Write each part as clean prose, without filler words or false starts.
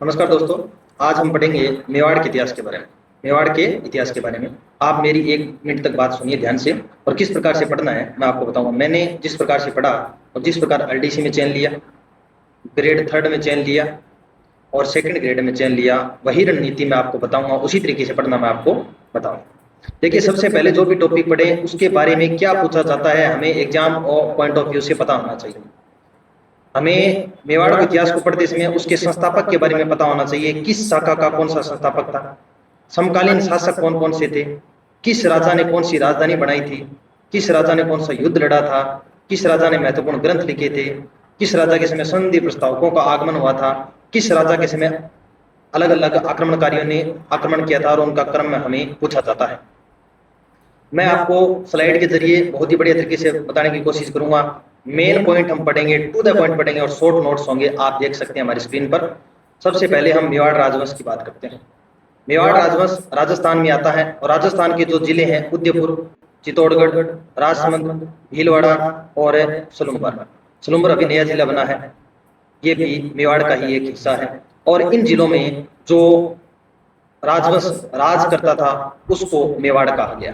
नमस्कार दोस्तों। आज हम पढ़ेंगे मेवाड़ के इतिहास के बारे में। मेवाड़ के इतिहास के बारे में आप मेरी 1 मिनट तक बात सुनिए ध्यान से, और किस प्रकार से पढ़ना है मैं आपको बताऊंगा। मैंने जिस प्रकार से पढ़ा और जिस प्रकार आरडीसी में चयन लिया, ग्रेड 3 में चयन लिया और सेकंड ग्रेड में चयन लिया, वही रणनीति मैं आपको बताऊंगा। उसी तरीके से पढ़ना मैं आपको बताऊंगा। देखिए, सबसे पहले जो भी टॉपिक पढ़े उसके बारे में क्या पूछा जाता है हमें एग्जाम और पॉइंट ऑफ व्यू से पता होना चाहिए। हमें मेवाड़ के इतिहास को पढ़ते समय उसके संस्थापक के बारे में पता होना चाहिए। किस शाखा का कौन सा संस्थापक था, समकालीन शासक कौन कौन से थे, किस राजा ने कौन सी राजधानी बनाई थी, किस राजा ने कौन सा युद्ध लड़ा था, किस राजा ने महत्वपूर्ण ग्रंथ लिखे थे, किस राजा के समय संधि प्रस्तावकों का आगमन हुआ था, किस राजा के समय अलग अलग आक्रमणकारियों ने आक्रमण किया था, और उनका क्रम में हमें पूछा जाता है। मैं आपको स्लाइड के जरिए बहुत ही बढ़िया तरीके से बताने की कोशिश करूंगा। मेन पॉइंट हम पढ़ेंगे, टू द पॉइंट पढ़ेंगे, और शॉर्ट नोट्स होंगे, आप देख सकते हैं हमारी स्क्रीन पर। सबसे पहले हम मेवाड़ राजवंश की बात करते हैं। मेवाड़ राजवंश राजस्थान में आता है, और राजस्थान के जो जिले हैं उदयपुर, चित्तौड़गढ़, राजसमंद, भीलवाड़ा और सलूम्बर। सलूम्बर अभी नया जिला बना है, ये भी मेवाड़ का ही एक हिस्सा है। और इन जिलों में जो राजवंश राज करता था उसको मेवाड़ कहा गया।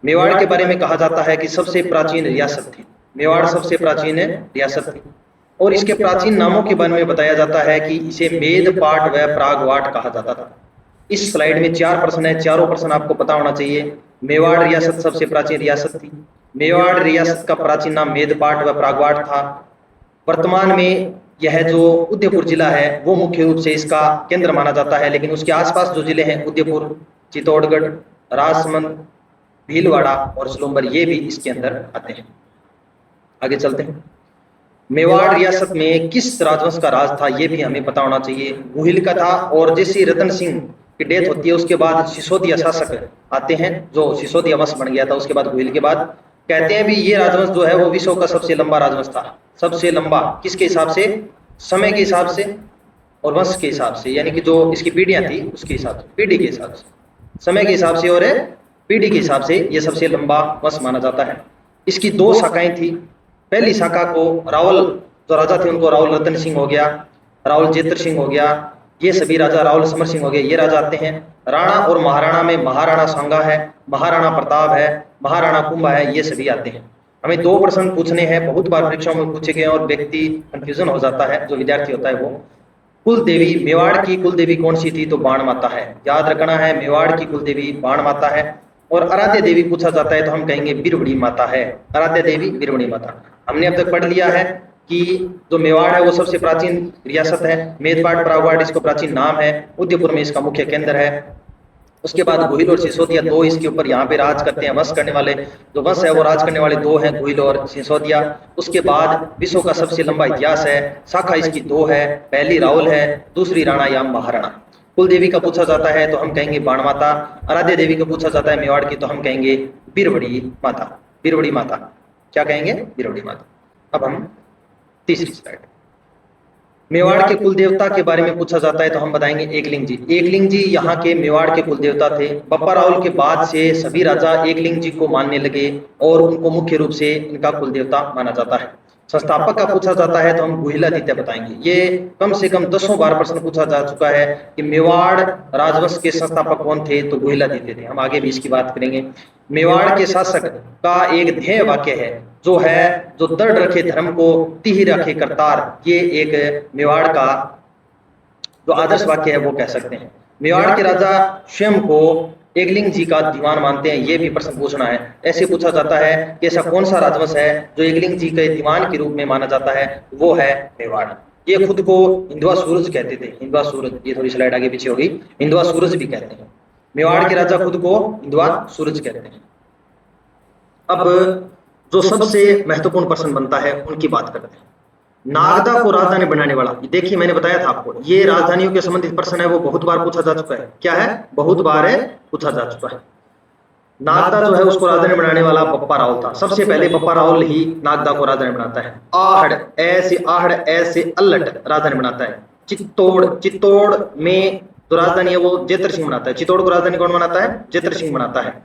मेवाड़ के बारे में कहा जाता है कि सबसे प्राचीन रियासत थी। मेवाड़ सबसे प्राचीन रियासत थी, और इसके प्राचीन नामों के बारे में बताया जाता है कि इसे मेद पाट व प्रागवाट कहा जाता था। इस स्लाइड में 4 प्रश्न है, चारों प्रश्न आपको पता होना चाहिए। मेवाड़ रियासत सबसे प्राचीन रियासत थी। मेवाड़ रियासत का प्राचीन नाम मेदपाट व प्रागवाट था। वर्तमान में यह जो उदयपुर जिला है वो मुख्य रूप से इसका केंद्र माना जाता है, लेकिन उसके आसपास जो जिले हैं उदयपुर, चित्तौड़गढ़, राजसमंद, भीलवाड़ा और सलूम्बर, ये भी इसके अंदर आते हैं। आगे चलते हैं। मेवाड़ रियासत में किस राजवंश का राज था ये भी हमें पता होना चाहिए। गुहिल का था, और जैसे रतन सिंह की डेथ होती है उसके बाद सिसोदिया शासक आते हैं, जो सिसोदिया वंश बन गया था उसके बाद गुहिल के बाद। कहते हैं भी ये राजवंश जो है वो विश्व का सबसे लंबा राजवंश था। सबसे लंबा किसके हिसाब से? समय के हिसाब से और वंश के हिसाब से, यानी कि जो इसकी पीढ़ियां थी उसके हिसाब से, पीढ़ी के हिसाब से, समय के हिसाब से और पीढ़ी के हिसाब से ये सबसे लंबा वंश माना जाता है। इसकी 2 शाखाएं थी। पहली शाखा को रावल जो राजा थे उनको रावल रतन सिंह हो गया, रावल जेतर सिंह हो गया, ये सभी राजा, रावल समर सिंह हो गए, ये राजा आते हैं। राणा और महाराणा में महाराणा सांगा है, महाराणा प्रताप है, महाराणा कुंभा है, ये सभी आते हैं। हमें 2 प्रश्न पूछने हैं, बहुत बार परीक्षाओं में पूछे गए और व्यक्ति कंफ्यूजन हो जाता है, जो विद्यार्थी होता है वो। कुल देवी, मेवाड़ की कुल देवी कौन सी थी? तो बाण माता है, याद रखना है, मेवाड़ की कुल देवी बाण माता है। और आराध्य देवी पूछा जाता है तो हम कहेंगे बीरबड़ी माता है, आराध्य देवी बीरबड़ी माता। हमने अब तक पढ़ लिया है कि जो मेवाड़ है वो सबसे प्राचीन रियासत है। मेदपाट प्रागवाट इसका प्राचीन नाम है, उदयपुर में इसका मुख्य केंद्र है। उसके बाद गुहिल और सिसोदिया 2 इसके ऊपर यहाँ पे राज करते हैं। वंश करने वाले जो वंश है वो राज करने वाले 2 हैं, गुहिल और सिसोदिया। उसके बाद विश्व का सबसे लंबा इतिहास है, शाखा इसकी 2 है, पहली रावल है, दूसरी राणा या महाराणा। कुल देवी का पूछा जाता है तो हम कहेंगे बाण माता। आराध्य देवी का पूछा जाता है मेवाड़ की तो हम कहेंगे बीरबड़ी माता। बीरबड़ी माता क्या कहेंगे? बीरबड़ी माता। अब हम तीसरी स्लाइड। मेवाड़ के कुल देवता के बारे में पूछा जाता है तो हम बताएंगे एकलिंग जी। एकलिंग जी यहाँ के मेवाड़ के कुल देवता थे। बप्पा रावल के बाद से सभी राजा एकलिंग जी को मानने लगे और उनको मुख्य रूप से इनका कुल देवता माना जाता है। संस्थापक का पूछा जाता है तो हम गुहिलादित्य बताएंगे। ये कम से कम 10 बार प्रश्न पूछा जा चुका है कि मेवाड़ राजवंश के संस्थापक कौन थे, तो गुहिलादित्य थे। हम आगे भी इसकी बात करेंगे। मेवाड़ के शासक का एक ध्येय वाक्य है जो है, जो दृढ़ रखे धर्म को तिहि रखे करतार, ये एक मेवाड़ का जो आदर्श वाक्य है वो कह सकते हैं। मेवाड़ के राजा स्वयं को एकलिंग जी का दीवान मानते हैं, ये भी प्रश्न पूछना है। ऐसे पूछा जाता है कि ऐसा कौन सा राजवंश है जो एकलिंग जी के दीवान के रूप में माना जाता है, वो है मेवाड़। ये खुद को हिंदुआ सूरज कहते थे। हिंदुआ सूरज, ये थोड़ी स्लाइड आगे पीछे होगी, हिंदुआ सूरज भी कहते हैं। मेवाड़ के राजा खुद को हिंदुआ सूरज कहते हैं। अब जो सबसे महत्वपूर्ण प्रश्न बनता है उनकी बात करते हैं। नागदा को राजधानी बनाने वाला, देखिए मैंने बताया था आपको, ये राजधानियों के संबंधित प्रश्न है, वो बहुत बार पूछा जा चुका है। क्या है? बहुत बार है पूछा जा चुका है। नागदा जो है उसको राजधानी बनाने वाला बप्पा रावल था। सबसे पहले बप्पा रावल ही नागदा को राजधानी बनाता है। आहड़ ऐसे अल्लट राजधानी बनाता है। चित्तौड़ में जो राजधानी है वो जेतर सिंह बनाता है। चित्तौड़ को राजधानी कौन बनाता है? जेतर सिंह बनाता है।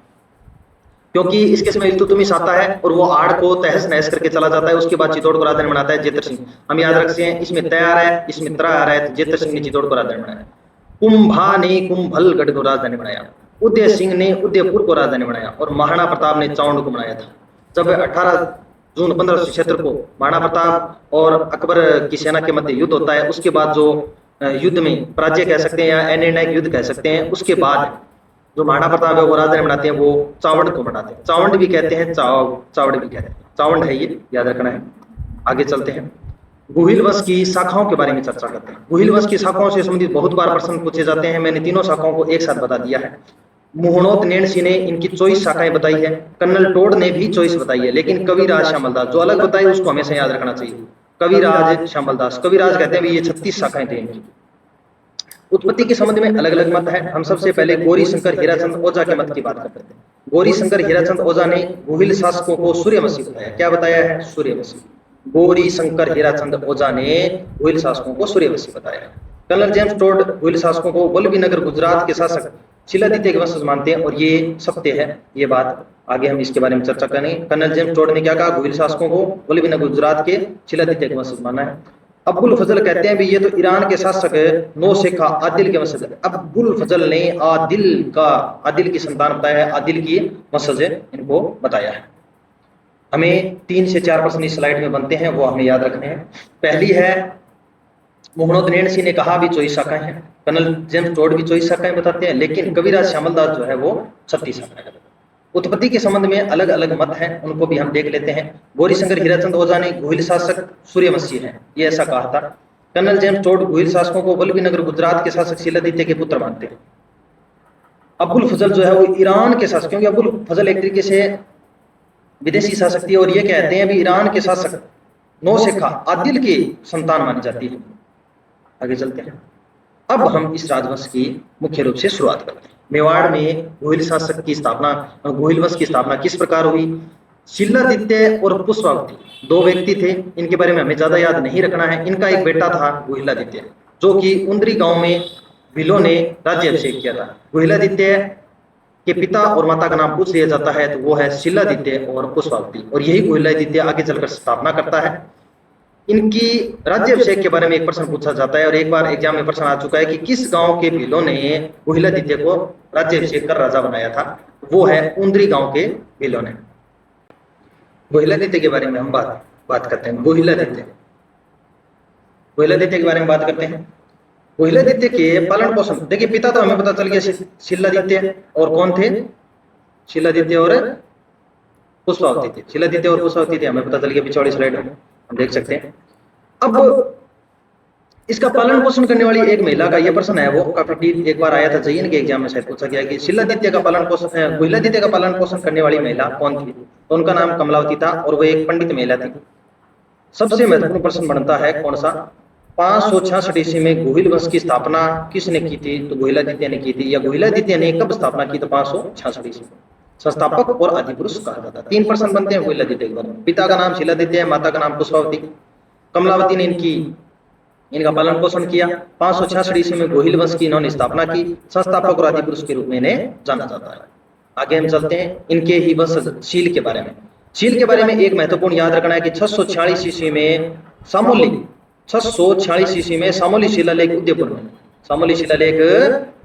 क्योंकि इसके समय इल्तुतमिश आता है और वो आड़ को तहस नहस करके चला जाता है। उसके बाद चित्तौड़ को राजधानी बनाता है जेतर सिंह। हम याद रखते हैं, इसमें तय आ रहा है, इसमें त्रा आ रहा है, तो जेतर सिंह ने चित्तौड़ को राजधानी बनाया। कुंभा ने कुंभलगढ़ को राजधानी बनाया, उदय सिंह ने उदयपुर को राजधानी बनाया और महाराणा प्रताप ने चावंड को बनाया था। जब 18 जून 1576 को महाराणा प्रताप और अकबर की सेना के मध्य युद्ध होता है, उसके बाद जो युद्ध में पराजय कह सकते हैं या अनिर्णायक युद्ध कह सकते हैं, उसके बाद जो महाराणा प्रताप है वो राजधानी बनाते हैं, वो चावंड को बनाते हैं। चावंड भी कहते हैं, चावड़ भी कहते हैं, चावंड है, ये याद रखना है। आगे चलते हैं, गुहिल वंश की शाखाओं के बारे में चर्चा करते हैं। गुहिल वंश की शाखाओं से संबंधित बहुत बार प्रश्न पूछे जाते हैं। मैंने तीनों शाखाओं को एक साथ बता दिया है। मुहणोत नैणसी ने इनकी 24 शाखाएं बताई है, कर्नल टोड ने भी 24 बताई है, लेकिन कविराज श्यामलदास जो अलग बताई उसको हमेशा याद रखना चाहिए। कविराज श्यामलदास, कविराज कहते हैं भी ये 36 शाखाएं थी इनकी। उत्पत्ति के संबंध में अलग अलग मत है। हम सबसे पहले गौरी शंकर हीराचंद ओझा के मत की बात करते हैं। गौरी शंकर हीराचंद ओझा ने गुहिल शासकों को सूर्यवंशी बताया। क्या बताया है? सूर्यवंशी। गौरी शंकर हीराचंद ओझा ने गुहिल शासकों को सूर्यवंशी बताया। कर्नल जेम्स टोड गुहिल शासकों को वल्लभीनगर गुजरात के शासक शिलादित्य के वंशज मानते हैं और ये सत्य है, ये बात आगे हम इसके बारे में चर्चा करेंगे। कर्नल जेम्स टोड ने क्या कहा? गुहिल शासकों को वल्लभीनगर गुजरात के शिलादित्य के वंशज माना है। अब्बुल फजल कहते हैं भी ये तो ईरान के शासक नौशेखा आदिल के वंशज है। अब्बुल फजल ने आदिल की संतान बताया है, आदिल की वंशज इनको बताया है। हमें 3 से 4 प्रश्न इस स्लाइड में बनते हैं, वो हमें याद रखने हैं। पहली है, मुहणोत नैणसी ने कहा भी 24 शाखाएं हैं, कर्नल जेम्स टोड भी 24 शाखाएं बताते हैं, लेकिन कविराज श्यामलदास जो है वो 36 शाखाएं बताते हैं। उत्पत्ति के संबंध में अलग अलग मत हैं, उनको भी हम देख लेते हैं। गौरीशंकर हीराचंद ओझा ने गुहिल शासक सूर्यवंशी है, ये ऐसा कहा था। कर्नल जेम्स टोड गुहिल शासकों को वल्लभीनगर गुजरात के शासक शिलादित्य के पुत्र मानते हैं। अब्बुल फजल जो है वो ईरान के शासक, क्योंकि अब्बुल फजल एक तरीके से विदेशी शासक थी और ये कहते हैं भी ईरान के शासक नौशेखा आदिल की संतान मानी जाती है। आगे चलते हैं। अब हम इस राजवंश की मुख्य रूप से शुरुआत करते हैं। मेवाड़ में गुहिल शासक की स्थापना, गुहिल वंश की स्थापना किस प्रकार हुई? शिलादित्य और पुष्पावती 2 व्यक्ति थे, इनके बारे में हमें ज्यादा याद नहीं रखना है। इनका एक बेटा था गुहिलादित्य, जो कि उंदरी गांव में भीलों ने राज्याभिषेक किया था। गुहिलादित्य के पिता और माता का नाम पूछ लिया जाता है तो वो है शिलादित्य और पुष्पावती, और यही गुहिलादित्य आगे चलकर स्थापना करता है। इनकी राज्याभिषेक के बारे में एक प्रश्न पूछा जाता है और एक बार एग्जाम में प्रश्न आ चुका है कि किस गांव के भीलों ने गुहिलादित्य को राज्याभिषेक कर राजा बनाया था? वो है उंदरी गांव के भीलों ने। गुहिलादित्य के बारे में हम बात करते हैं। गुहिलादित्य के बारे में बात करते हैं। गुहिलादित्य के पालन पोषण, देखिए पिता तो हमें पता चल गया शिलादित्य, और कौन थे? शिलादित्य और पुष्पावती थे। शिलादित्य और पुष्पावती थे, हमें पता चल गया पिछवाड़ी स्लाइड में हम देख सकते हैं। अब इसका पालन पोषण करने वाली एक महिला का ये प्रश्न है, वो काफी एक बार आया था जयन के एग्जाम में शायद पूछा गया कि शिलादित्य का पालन पोषण, गुहिलादित्य का पालन पोषण करने वाली महिला कौन थी? तो उनका नाम कमलावती था और वो एक पंडित महिला थी। सबसे महत्वपूर्ण प्रश्न बनता है कौन सा? 566 ईस्वी में गुहिल वंश की स्थापना किसने की थी? तो गुहिलादित्य ने की थी। या गुहिलादित्य ने कब स्थापना की? तो 566 ईस्वी में। संस्थापक और आदि पुरुष कहा जाता है। 3 प्रश्न बनते हैं गुहिलादित्य के बारे में। पिता का नाम शिलादित्य है, माता का नाम पुष्पावती। कमलावती ने इनका पालन पोषण किया। 566 ईस्वी में गुहिल वंश की इन्होंने स्थापना की। संस्थापक और आदि पुरुष के रूप में इन्हें जाना जाता है। आगे हम चलते हैं इनके ही वंशज शील के बारे में। शील के बारे में एक महत्वपूर्ण याद रखना है कि 646 ईस्वी में सामोली शिलालेख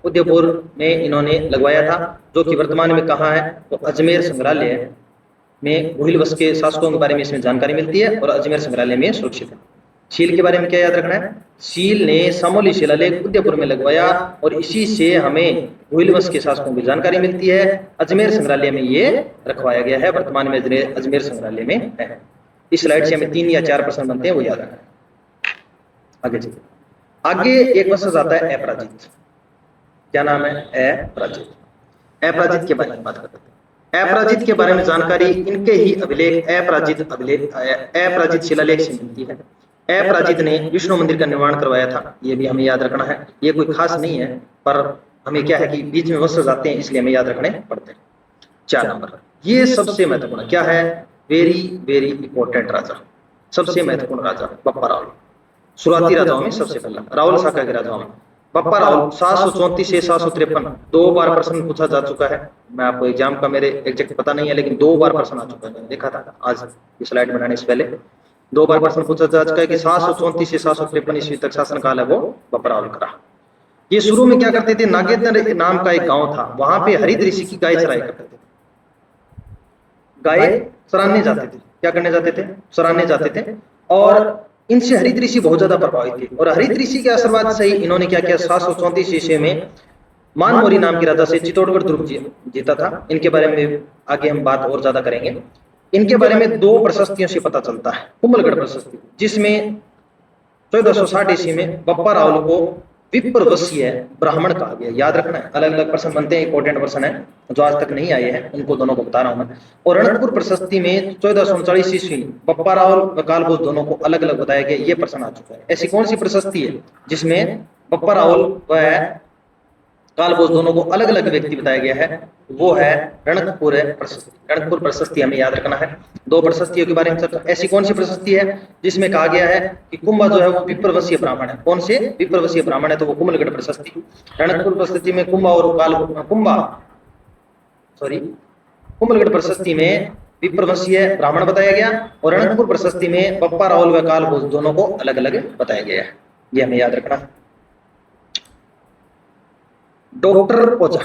उदयपुर में इन्होंने लगवाया था, जो कि वर्तमान में कहाँ है? तो अजमेर संग्रहालय में गुहिल वंश के शासकों के बारे में इसमें जानकारी मिलती है और अजमेर संग्रहालय में सुरक्षित है। शील के बारे में क्या याद रखना है? शील ने सामोली शिलालेख उदयपुर में लगवाया और इसी से हमें गुहिल वंश के शासकों की जानकारी मिलती है। अजमेर संग्रहालय में ये रखवाया गया है, वर्तमान में अजमेर संग्रहालय में है। इस स्लाइड से हमें 3 या 4 प्रश्न बनते हैं, वो याद रखना है। आगे एक वंशज आता है अपराजित। क्या नाम है? अपराजित के बारे में बात करते हैं। अपराजित के बारे में जानकारी इनके ही अभिलेख अपराजित शिलालेख से मिलती है। अपराजित ने विष्णु मंदिर का निर्माण करवाया था, ये भी हमें याद रखना है। ये कोई खास नहीं है, पर हमें क्या है कि बीच में वंशज आते हैं इसलिए हमें याद रखने पड़ते हैं। 4 नंबर, ये सबसे महत्वपूर्ण क्या है? वेरी इंपॉर्टेंट राजा, सबसे महत्वपूर्ण राजा बप्पा रावल। शुरुआती राजाओं में सबसे पहला, रावल शाखा के राजाओं में बप्पा राहुल 734 से 753 दो बार प्रश्न पूछा जा चुका है। मैं आपको एग्जाम का मेरे एग्जैक्ट पता नहीं है, लेकिन दो बार प्रश्न आ चुका है, मैंने देखा था आज ये स्लाइड बनाने से पहले। दो बार प्रश्न पूछा जा चुका है कि 734 से 753 ईस्वी तक शासनकाल है वो बप्पा राहुल का रहा। ये शुरू में क्या करते थे, नागेंद्र नाम का एक गांव था, वहां पे हरित ऋषि की गाय चराया करते थे। गाय चराने जाते थे, क्या करने जाते थे, चराने जाते थे। और इनसे हरित ऋषि बहुत ज्यादा प्रभावित थे, और हरित ऋषि के आशीर्वाद से ही इन्होंने क्या किया, 734 ईस्वी में मानमोरी नाम के राजा से चित्तौड़गढ़ दुर्ग जीता था। इनके बारे में आगे हम बात और ज्यादा करेंगे। इनके बारे में दो प्रशस्तियों से पता चलता है। कुंभलगढ़ प्रशस्ति, जिसमें 1460 ईस्वी में बप्पा राहुल को विप्रवशीय ब्राह्मण कहा गया। याद रखना है, अलग अलग प्रश्न बनते हैं, इंपॉर्टेंट प्रश्न है जो आज तक नहीं आए हैं, उनको दोनों को बता रहा हूं मैं। और रणकपुर प्रशस्ति में 1439 ईस्वी बप्पा राहुल व कालभोज दोनों को अलग अलग बताया गया। ये प्रश्न आ चुका है। ऐसी कौन सी प्रशस्ति है जिसमें बप्पा राहुल व कालभोज दोनों को अलग अलग व्यक्ति बताया गया है? वो है रणकपुर प्रशस्ति। रणकपुर प्रशस्ति हमें याद रखना है। दो प्रशस्तियों के बारे में चर्चा। ऐसी कौन सी प्रशस्ति है जिसमें कहा गया है कि कुंभा जो है वो विप्रवशीय ब्राह्मण है? कौन से विप्रवशीय ब्राह्मण है? तो वो कुंभलगढ़ प्रशस्ति। रणकपुर प्रशस्ति में कुंभा और कुंभलगढ़ प्रशस्ति में विप्रवशीय ब्राह्मण बताया गया, और रणकपुर प्रशस्ति में बप्पा राहुल व कालभोज दोनों को अलग अलग बताया गया है। ये हमें याद रखना है। डॉक्टर ओझा,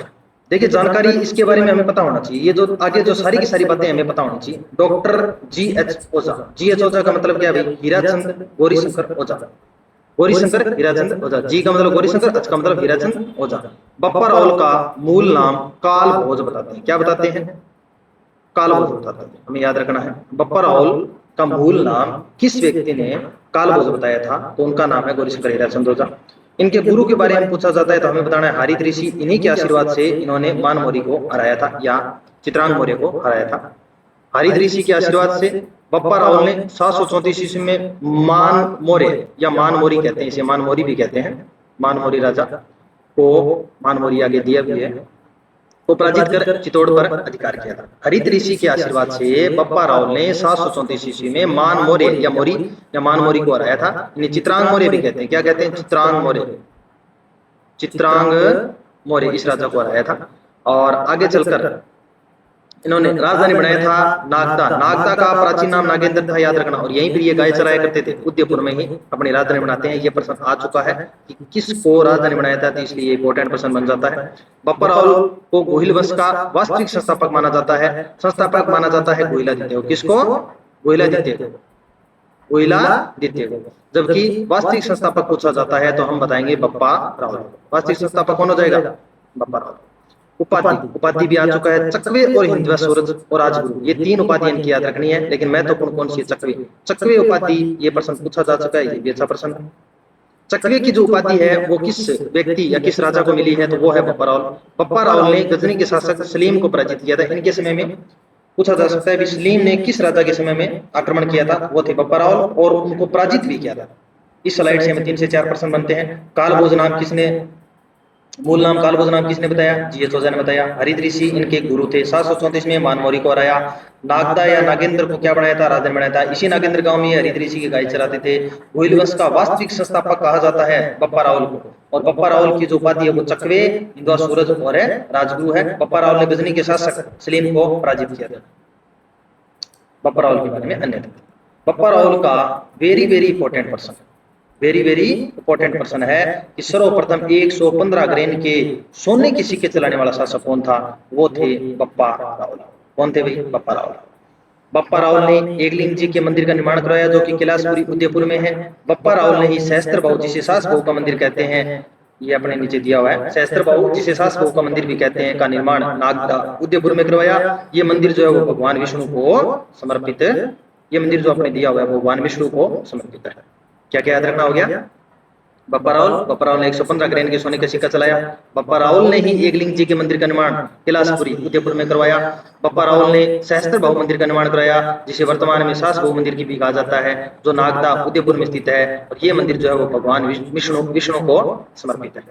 देखिए जानकारी इसके बारे में हमें पता होना चाहिए। ये जो आगे जो सारी की सारी बातें हमें पता होनी चाहिए। डॉक्टर GH ओझा। GH ओझा का मतलब क्या है भाई? हीराचंद गौरीशंकर ओझा। गौरीशंकर हीराचंद ओझा। जी का मतलब गौरीशंकर, H का मतलब हीराचंद ओझा। बप्पा राहुल का मूल नाम कालभोज बताते हैं। क्या बताते हैं? कालभोज बताते हैं। हमें याद रखना है, बप्पा राहुल का मूल नाम किस व्यक्ति ने कालभोज बताया था, तो उनका नाम है गौरीशंकर हीराचंद ओझा। इनके गुरु के बारे में पूछा जाता है तो हमें बताना है हरित ऋषि। इन्हीं के आशीर्वाद से इन्होंने मानमोरी को हराया था, या चित्रांग मौर्य को हराया था। हरित ऋषि के आशीर्वाद से बप्पा राहुल ने 734 ईस्वी में मानमोरे या मानमोरी कहते हैं, इसे मानमोरी भी कहते हैं, मानमोरी राजा को, मानमोरी आगे दिया भी है, को पराजित कर चित्तौड़ पर अधिकार किया था। हरित ऋषि के आशीर्वाद से बप्पा राहुल ने 734 ईस्वी में मानमोरे या मोरी या मानमोरी को हराया था। इन्हें चित्रांग मौर्य भी कहते हैं। क्या कहते हैं? चित्रांग मौर्य। चित्रांग मौर्य इस राजा को हराया था। और आगे चलकर इन्होंने राजधानी बनाया था नागदा। नागदा का प्राचीन नाम नागेंद्र था, याद रखना। और यहीं पर ये गाय चराया करते थे। उदयपुर में ही अपनी राजधानी बनाते हैं। ये प्रश्न आ चुका है कि किसको राजधानी बनाया था, तो इसलिए इंपॉर्टेंट प्रश्न बन जाता है। बप्पा राहुल को गोहिल वंश का वास्तविक संस्थापक माना जाता है। संस्थापक माना जाता है गोहिलादित्य को। किसको? गोहिलादित्य को। गोहिलादित्य को। जबकि वास्तविक संस्थापक पूछा जाता है तो हम बताएंगे बप्पा राहुल। वास्तविक संस्थापक कौन हो जाएगा? बप्पा राहुल। उपाधि भी आ चुका है, चकवे और हिंदवा सूरज और राजगुरु। ये तीन उपाधि इनकी याद रखनी है। लेकिन महत्वपूर्ण कौन सी है? चकवे। चकवे उपाधि ये प्रश्न पूछा जा चुका है, ये भी अच्छा प्रश्न है। चकवे की जो उपाधि है वो किस व्यक्ति या किस राजा को मिली है, तो वो है बप्पा राहुल। बप्पा राहुल ने गजनी के शासक सलीम को पराजित किया था। इनके समय में पूछा जा सकता है सलीम ने किस राजा के समय में आक्रमण किया था, वो थे बप्पा राहुल, और उनको पराजित भी किया था। इस स्लाइड से हमें 3 से 4 प्रश्न बनते हैं। कालभोज नाम किसने, मूल नाम कालभोज नाम किसने बताया? GH ओझा ने बताया। हरित ऋषि इनके गुरु थे। 734 में मानमोरी को हराया। नागदा या नागेंद्र को क्या बनाया था? राजधानी बनाया था। इसी नागेंद्र गांव में हरित ऋषि की गाय चराते थे। गोहिल वंश का वास्तविक संस्थापक कहा जाता है बप्पा राहुल को। और बप्पा राहुल की जो उपाधि है वो चकवे, हिंदवा सूरज और राजगुरु है। बप्पा राहुल ने गजनी के शासक सलीम को पराजित किया था। बप्पा राहुल के बारे में अन्य बप्पा राहुल का very very important person, very very important person है कि सर्वप्रथम 115 ग्रेन के सोने के सिक्के चलाने वाला शासक कौन था? वो थे बप्पा राहुल। कौन थे भाई? बप्पा राहुल। बप्पा राहुल ने एकलिंग जी के मंदिर का निर्माण करवाया जो कि कैलाशपुरी उदयपुर में है। बप्पा राहुल ने ही सहस्त्र बाहु जिसे सास बहू का मंदिर कहते हैं, ये अपने नीचे दिया हुआ है, सहस्त्र बाहु जिसे सास बहू का मंदिर भी कहते हैं, का निर्माण नागदा उदयपुर में करवाया। ये मंदिर जो है वो भगवान विष्णु को समर्पित, ये मंदिर जो अपने दिया हुआ है वो भगवान विष्णु को समर्पित है। क्या क्या याद रखना हो गया? बप्पा राहुल ने 115 ग्रेन के सोने का सिक्का चलाया। बप्पा राहुल ने ही एकलिंग जी के मंदिर का निर्माण कैलाशपुरी उदयपुर में करवाया। बप्पा राहुल ने सहस्त्र बाहु मंदिर का निर्माण कराया जिसे वर्तमान में सास बहू मंदिर की भी कहा जाता है, जो नागदा उदयपुर में स्थित है। और ये मंदिर जो है वो भगवान विष्णु को समर्पित है।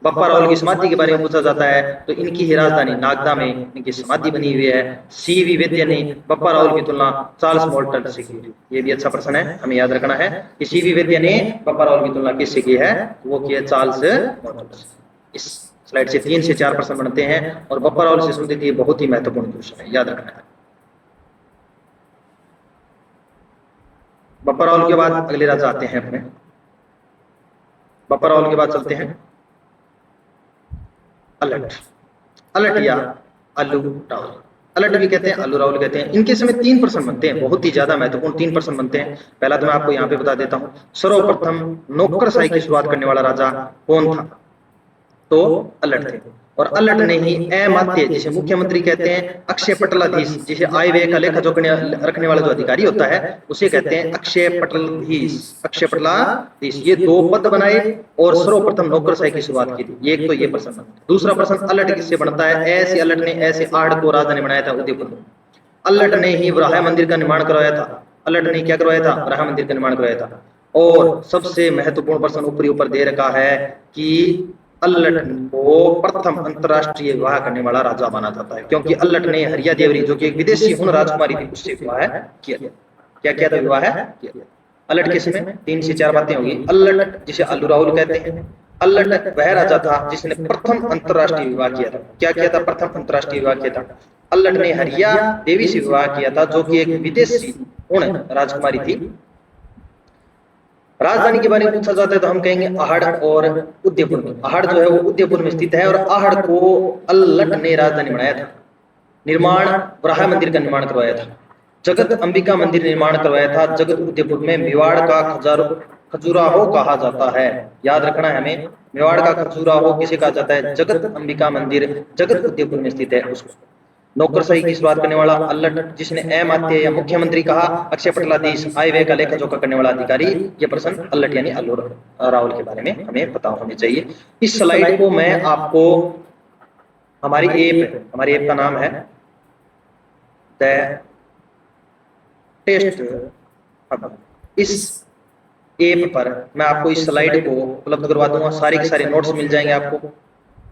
बप्पा रावल की समाधि के बारे में पूछा जाता है तो इनकी ही राजधानी नागदा में इनकी समाधि बनी हुई है। सीवी वेद्य ने बप्पा रावल की तुलना चार्ल्स मोल्टन से की। ये भी अच्छा प्रश्न है, हमें याद रखना है कि सीवी वेद्य ने बप्पा रावल की तुलना किससे की है? वो की है चार्ल्स मोल्टन से। इस स्लाइड से 3 से 4 प्रश्न बनते हैं और बप्पा रावल से संबंधित ये बहुत ही महत्वपूर्ण क्वेश्चन है, याद रखना है। बप्पा रावल के बाद अगले राजा आते हैं अपने। बप्पा रावल के बाद चलते हैं अलट। अलट या अल्लू रावल, अलट भी कहते हैं, अल्लू रावल कहते हैं। इनके समय 3 प्रश्न बनते हैं, बहुत ही ज्यादा महत्वपूर्ण 3 प्रश्न बनते हैं। पहला तो मैं आपको यहाँ पे बता देता हूँ, सर्वप्रथम नौकरशाही की शुरुआत करने वाला राजा कौन था? तो अलट थे। और अलट ने ही अमात्य, जिसे मुख्यमंत्री कहते हैं, अक्षय पटलाधीश, जिसे आय व्यय का लेखा जोखा रखने वाला जो अधिकारी होता है उसे कहते हैं अक्षय पटलाधीश। अक्षय पटलाधीश, ये 2 पद बनाए और सर्वप्रथम नौकरशाही की शुरुआत की थी। एक तो ये प्रश्न। दूसरा प्रश्न, अलट किससे बनता है? ऐसे अलट ने ऐसे आहड़ को राजधानी बनाया था उदयपुर में। अलट ने ही वराह मंदिर का निर्माण करवाया था। अलट ने क्या करवाया था? वराह मंदिर का निर्माण करवाया था। और सबसे महत्वपूर्ण प्रश्न ऊपरी ऊपर दे रखा है कि अल्लट को प्रथम अंतरराष्ट्रीय विवाह करने वाला राजा माना जाता है, क्योंकि अल्लट ने हरिया देवरी, जो कि एक विदेशी हुन राजकुमारी थी, उससे विवाह किया। क्या किया था? विवाह किया। अल्लट के समय 3 से 4 बातें होगी। अल्लट, जिसे अल्लू राहुल कहते हैं, अल्लट वह राजा था जिसने प्रथम अंतरराष्ट्रीय विवाह किया था। क्या किया था? प्रथम अंतरराष्ट्रीय विवाह किया था। अल्लट ने हरिया देवी से विवाह किया था, जो कि एक विदेशी हुन राजकुमारी थी। राजधानी के बारे में पूछा जाता है तो हम कहेंगे आहड़ और उदयपुर में। आहड़ जो है वो उदयपुर में स्थित है और आहड़ को अल्लट ने राजधानी बनाया था। निर्माण, वराह मंदिर का निर्माण करवाया था। जगत अंबिका मंदिर निर्माण करवाया था। जगत उदयपुर में मेवाड़ का खजुराहो कहा जाता है, याद रखना है हमें। मेवाड़ का खजुराहो किसे कहा जाता है? जगत अंबिका मंदिर जगत उदयपुर में स्थित है उसको। नौकरशाही की शुरुआत करने वाला अल्लट, जिसने अमात्य या मुख्यमंत्री कहा, अक्षय पटलाधीश, आय व्यय का लेखा जोखा करने वाला अधिकारी। ये प्रश्न अल्लट यानी अल्लू रावल के बारे में हमें पता होने चाहिए। इस स्लाइड को मैं आपको हमारी ऐप का नाम है द टेस्ट हब। इस ऐप पर मैं आपको इस स्लाइड को उपलब्ध करवा दूंगा, सारे के सारे नोट्स मिल जाएंगे आपको।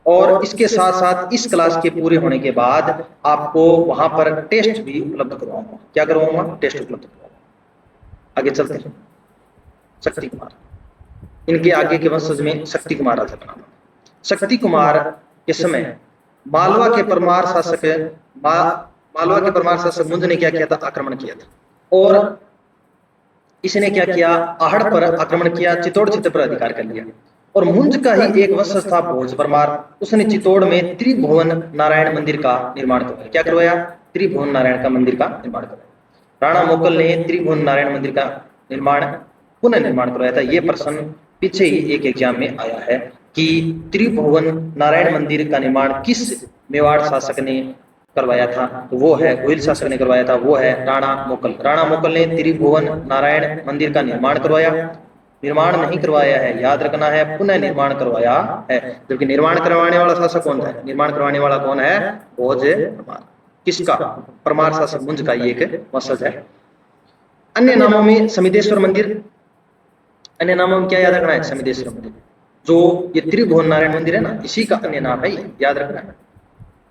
और इसके साथ साथ इस क्लास के पूरे होने के बाद आपको वहां पर टेस्ट भी उपलब्ध करवाऊंगा। क्या करवाऊंगा? टेस्ट उपलब्ध करवाऊंगा। आगे चलते हैं। शक्ति कुमार, इनके आगे के वंशज में शक्ति कुमार राजा का नाम। शक्ति कुमार के समय मालवा के परमार शासक मुंज ने क्या किया था? आक्रमण किया था। और इसने क्या किया? आहड़ पर आक्रमण किया, चित्तौड़ क्षेत्र पर अधिकार कर लिया। और मुंज का ही एक वंशज था भोज परमार, उसने चित्तौड़ में त्रिभुवन नारायण मंदिर का निर्माण करवाया। क्या करवाया? त्रिभुवन नारायण का मंदिर का निर्माण करवाया। राणा मोकल ने त्रिभुवन नारायण मंदिर का पुनः निर्माण करवाया था। यह प्रश्न पीछे ही एक एग्जाम में आया है कि त्रिभुवन नारायण मंदिर का निर्माण किस मेवाड़ शासक ने करवाया था? तो वो है गोहिल शासक ने करवाया था, वो है राणा मोकल। राणा मोकल ने त्रिभुवन नारायण मंदिर का निर्माण करवाया। निर्माण नहीं करवाया है, याद रखना है, पुनः निर्माण करवाया है। जबकि निर्माण करवाने वाला शासक कौन है? निर्माण करवाने वाला कौन है? भोज परमार। किसका? परमार शासक मुंज का ये एक वंशज है। अन्य नामों में समिदेश्वर मंदिर, अन्य नामों में क्या याद रखना है? समिदेश्वर मंदिर, जो ये त्रिभुवन नारायण मंदिर है ना, इसी का अन्य नाम है, याद रखना है।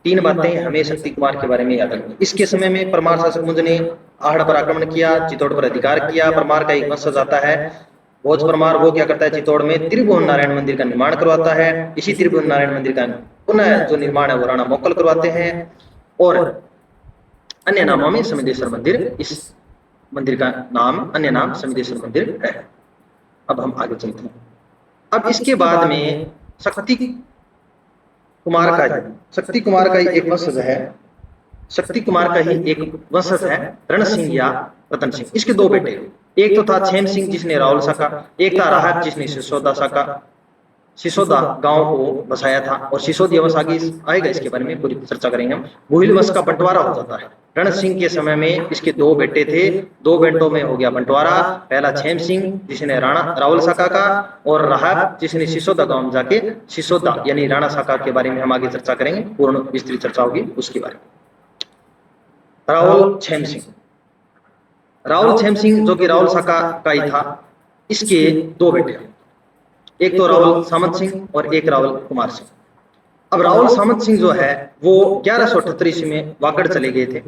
3 बातें हमें शक्ति कुमार के बारे में याद रखनी। इसके समय में परमार शासक मुंज ने आहड़ पर आक्रमण किया, चित्तौड़ पर अधिकार किया। परमार का एक वंशज आता है भोज परमार, वो क्या करता है? चित्तौड़ में त्रिभुवन नारायण मंदिर का निर्माण करवाता है। इसी त्रिभुवन नारायण मंदिर का पुनः जो निर्माण है वो राणा मोकल करवाते हैं। और अन्य नामों में समिदेश्वर मंदिर, इस मंदिर का नाम, अन्य नाम समिदेश्वर मंदिर है। अब हम आगे चलते हैं। अब इसके बाद में शक्ति कुमार का ही एक वंशज है। शक्ति कुमार का ही एक वंशज है रण सिंह या रतन सिंह। इसके 2 बेटे, एक तो था छेम सिंह जिसने रावल साका, एक था राहत जिसने सिसोदा गांव को बसाया था। और सिसोदिया वंश आगे आएगा, इसके बारे में पूरी चर्चा करेंगे हम। गोहिल वंश का बंटवारा हो जाता है। रण सिंह के समय में इसके 2 बेटे थे, 2 बेटों में हो गया बंटवारा। पहला छेम सिंह जिसने रावल साका का, और राहत जिसने सिसोदा गांव में जाके सिसोदा यानी राणा साका के बारे में हम आगे चर्चा करेंगे, पूर्ण विस्तृत चर्चा होगी उसके बारे में। रावल छेम सिंह जो कि रावल साका का ही था, इसके 2 बेटे। एक तो राहुल सामंत सिंह और एक राहुल कुमार सिंह। अब राहुल सामंत सिंह जो है वो 1178 ईस्वी में वागड़ चले गए थे।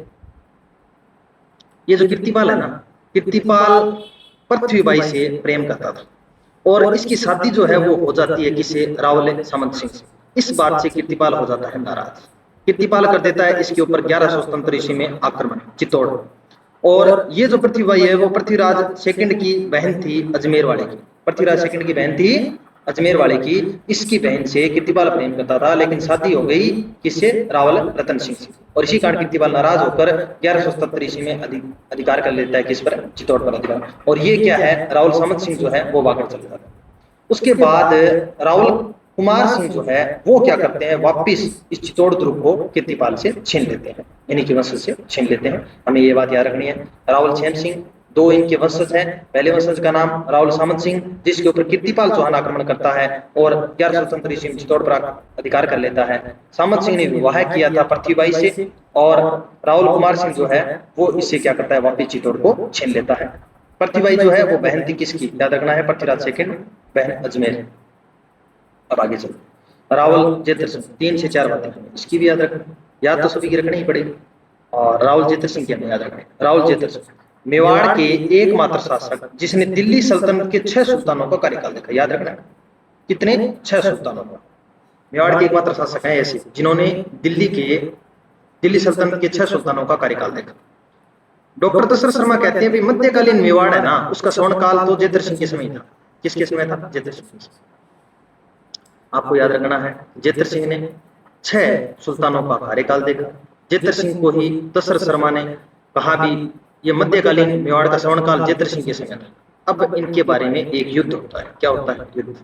ये जो कीर्तिपाल है ना, कीर्तिपाल पृथ्वीबाई से प्रेम करता था और इसकी शादी जो है वो हो जाती है किससे, राहुल सामंत सिंह से। इस बात से कीर्तिपाल हो जाता है नाराज। कीर्तिपाल कर देता है इसके ऊपर 1177 ईस्वी में आक्रमण, चित्तौड़। और ये जो पृथ्वीबाई है वो पृथ्वीराज सेकंड की बहन थी अजमेर वाले की। पृथ्वीराज सेकंड की बहन थी अजमेर वाले की। इसकी बहन से कीर्तिपाल प्रेम करता था, लेकिन शादी हो गई किससे, रावल रतन सिंह से। और इसी कारण कीर्तिपाल नाराज होकर 1177 ईस्वी में अधिकार कर लेता है किस पर, चित्तौड़ पर अधिकार। और ये क्या है, राहुल सामंत सिंह जो है वो वागड़ चले जाता है। उसके बाद राहुल कुमार सिंह जो है वो क्या करते हैं, वापिस इस चित्तौड़ दुर्ग को कीर्तिपाल से छीन लेते हैं, इन्हीं के वंशज से छीन लेते हैं। हमें ये बात याद रखनी है। राहुल छेम सिंह दो इनके वंशज हैं। पहले वंशज का नाम राहुल सामंत सिंह, जिसके ऊपर कीर्तिपाल चौहान आक्रमण करता है और 1177 ईस्वी में चित्तौड़ पर अधिकार कर लेता है। सामंत सिंह ने विवाह किया था पृथ्वीबाई से और राहुल कुमार सिंह जो है वो इससे क्या करता है, वापिस चित्तौड़ को छीन लेता है। पृथ्वीबाई जो है वो बहन थी किसकी, याद रखना है, पृथ्वीराज सेकंड, बहन अजमेर। अब आगे चलो, रावल जेतर सिंह, 3 से 4 बातें हमें इसकी भी याद रखना, याद तो सभी की रखनी ही पड़ेगी। और राहुल जेतर सिंह की हमें याद रखना है। राहुल जेतर सिंह मेवाड़ के एकमात्र शासक जिसने दिल्ली सल्तनत के 6 सुल्तानों का कार्यकाल देखा, याद रखना है। कितने, 6 सुल्तानों का। मेवाड़ के एकमात्र शासक हैं ऐसे जिन्होंने दिल्ली सल्तनत के 6 सुल्तानों का कार्यकाल देखा। डॉक्टर दशरथ शर्मा कहते हैं मध्यकालीन मेवाड़ है ना, उसका स्वर्णकाल तो जेतर सिंह के समय था। किसके समय था, जेतर सिंह के समय। आपको याद रखना है, जेतर सिंह ने 6 सुल्तानों का कार्यकाल देखा। जेतर सिंह को ही दशरथ शर्मा ने कहा भी ये मध्यकालीन मेवाड़ का स्वर्णकाल जेतर सिंह के समय था। अब इनके बारे में एक युद्ध होता है, क्या होता है, युद्ध।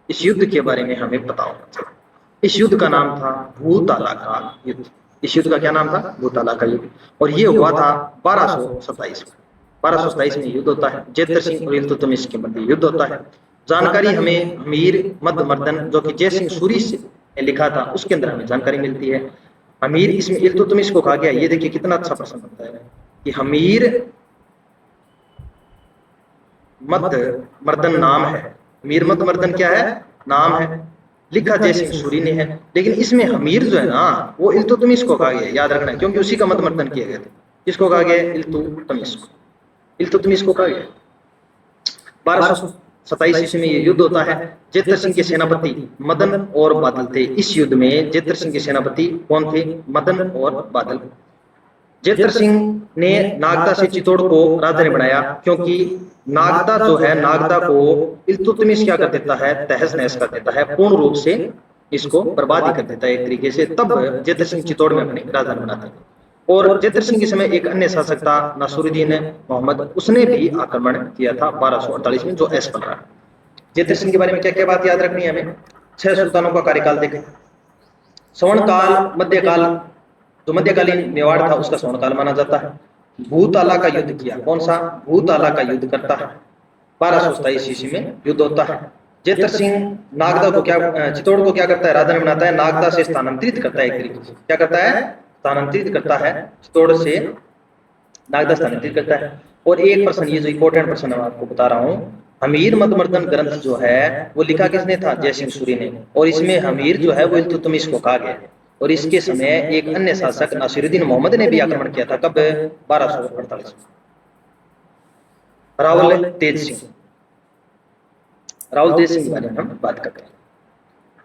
इस युद्ध के बारे में हमें पता होना चाहिए। इस युद्ध का नाम था भूताला का युद्ध। इस युद्ध का क्या नाम था, भूताला का युद्ध। और ये हुआ था 1227 में। 1227 में युद्ध होता है, जेतर सिंह और इल्तुतमिश के मध्य युद्ध होता है। जानकारी हमें अमीर मद मर्दन जो कि जय सिंह सूरी ने लिखा था उसके अंदर हमें जानकारी मिलती है। अमीर इसमें इल्तुतमिश को कहा गया। ये देखिए कितना अच्छा प्रश्न बनता है कि हमीर मद मर्दन नाम है। हमीर मद मर्दन क्या है, नाम है, लिखा जय सिंह सूरी ने है, लेकिन इसमें हमीर जो है ना वो इल्तुतमिश को कहा गया, याद रखना है, क्योंकि उसी का मद मर्दन किया गया था। किसको कहा गया, इल्तुतमिश को, इल्तुतमिश को कहा गया। 1227 ईस्वी में ये युद्ध होता है। जेतर सिंह के सेनापति मदन और बादल थे। इस युद्ध में जेतर सिंह के सेनापति कौन थे, मदन और बादल। जेतर सिंह ने नागदा से चित्तौड़ को राजधानी बनाया, क्योंकि नागदा जो है, नागदा को इल्तुतमिश क्या कर देता है, तहस नहस कर देता है, पूर्ण रूप से इसको बर्बादी कर देता है एक तरीके से। तब जेतर सिंह चित्तौड़ में अपनी राजधानी बनाते हैं। और जेतर सिंह के समय एक अन्य शासक था नसरुद्दीन मोहम्मद, उसने भी आक्रमण किया था 1248 में, जो ऐसा बन रहा है। जेतर सिंह के बारे में क्या क्या बात याद रखनी है हमें, 6 सुल्तानों का कार्यकाल देखें। स्वर्णकाल, मध्यकाल, जो मध्यकालीन मेवाड़ था उसका स्वर्णकाल माना जाता है। भूताला का युद्ध किया, कौन सा, भूताला का युद्ध करता है। 1227 ईस्वी में युद्ध होता है। जेतर सिंह नागदा को क्या, चित्तौड़ को क्या करता है, राजधानी बनाता है, नागदा से स्थानांतरित करता है एक तरीके से। क्या करता है, स्थानांतरित करता है, चित्तौड़ से नागदा स्थानांतरित करता है। और एक प्रश्न, ये जो इंपॉर्टेंट प्रश्न है आपको बता रहा हूँ, हमीर मदमर्दन ग्रंथ जो है वो लिखा किसने था, जय सिंह सूरी ने। और इसमें हमीर जो है वो इल्तुतमिश को कहा गया है। और इसके समय एक अन्य शासक नासिरुद्दीन मोहम्मद ने भी आक्रमण किया था, कब, 1248 में। रावल तेज सिंह, रावल तेज सिंह के बारे में हम बात करते हैं।